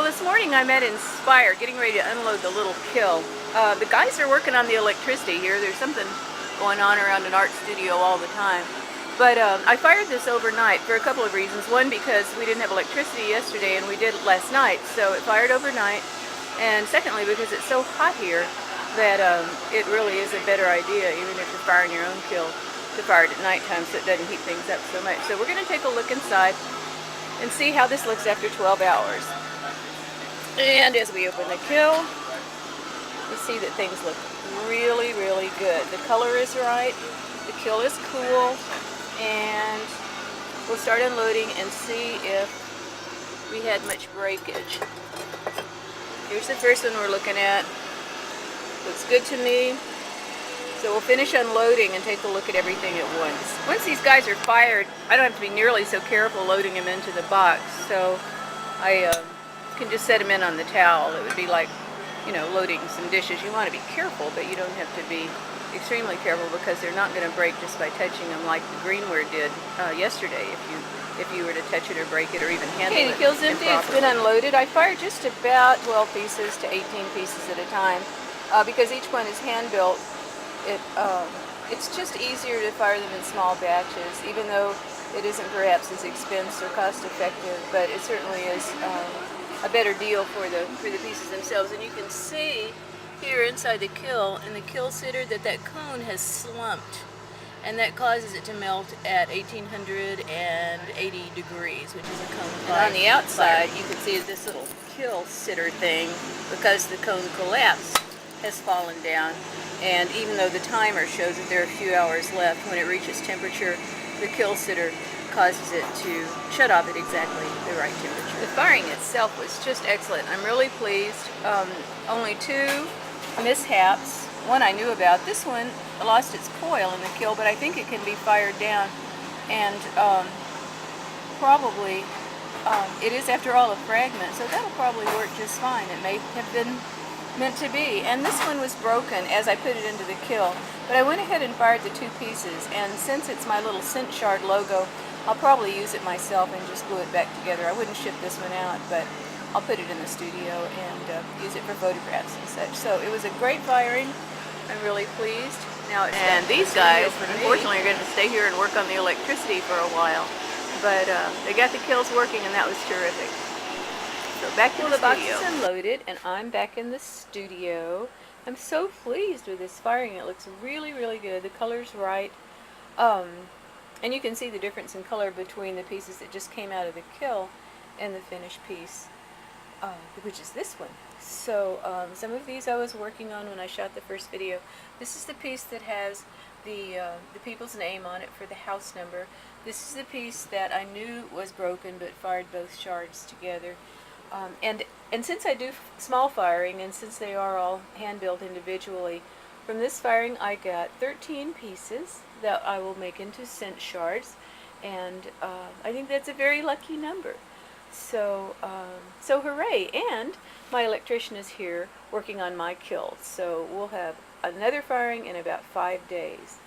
this morning I'm at Inspire, getting ready to unload the little kiln. The guys are working on the electricity here. There's something going on around an art studio all the time. But I fired this overnight for a couple of reasons. One, because we didn't have electricity yesterday and we did it last night, so it fired overnight. And secondly, because it's so hot here that it really is a better idea, even if you're firing your own kiln, to fire it at nighttime so it doesn't heat things up so much. So we're going to take a look inside and see how this looks after 12 hours. And as we open the kiln, we see that things look really, really good. The color is right, the kiln is cool, and we'll start unloading and see if we had much breakage. Here's the first one we're looking at. Looks good to me. So we'll finish unloading and take a look at everything at once. Once these guys are fired, I don't have to be nearly so careful loading them into the box. So I can just set them in on the towel. It would be like, you know, loading some dishes. You want to be careful, but you don't have to be extremely careful because they're not going to break just by touching them like the greenware did yesterday if you were to touch it or break it or even handle it. Okay, the kill's empty. It's been unloaded. I fired just about 12 pieces to 18 pieces at a time because each one is hand-built. It's just easier to fire them in small batches, even though it isn't perhaps as expensive or cost-effective, but it certainly is a better deal for the pieces themselves. And you can see here inside the kiln, in the kiln sitter, that cone has slumped, and that causes it to melt at 1880 degrees, which is a cone fire. And on the outside, you can see this little kiln sitter thing, because the cone collapsed, has fallen down. And even though the timer shows that there are a few hours left, when it reaches temperature, the kiln sitter causes it to shut off at exactly the right temperature. The firing itself was just excellent. I'm really pleased. Only two mishaps. One I knew about. This one lost its coil in the kiln, but I think it can be fired down. And probably, it is after all a fragment, so that'll probably work just fine. It may have been meant to be. And this one was broken as I put it into the kiln, but I went ahead and fired the two pieces, and since it's my little Shard logo, I'll probably use it myself and just glue it back together. I wouldn't ship this one out, but I'll put it in the studio and use it for photographs and such. So it was a great firing. I'm really pleased. Now and these guys, unfortunately, are going to stay here and work on the electricity for a while, but they got the kilns working, and that was terrific. So back to the box is unloaded, and I'm back in the studio. I'm so pleased with this firing. It looks really, really good. The color's right. And you can see the difference in color between the pieces that just came out of the kiln and the finished piece, which is this one. So some of these I was working on when I shot the first video. This is the piece that has the people's name on it for the house number. This is the piece that I knew was broken but fired both shards together. And since I do small firing, and since they are all hand-built individually, from this firing I got 13 pieces that I will make into shards, and I think that's a very lucky number. So, so hooray! And my electrician is here working on my kiln, so we'll have another firing in about 5 days.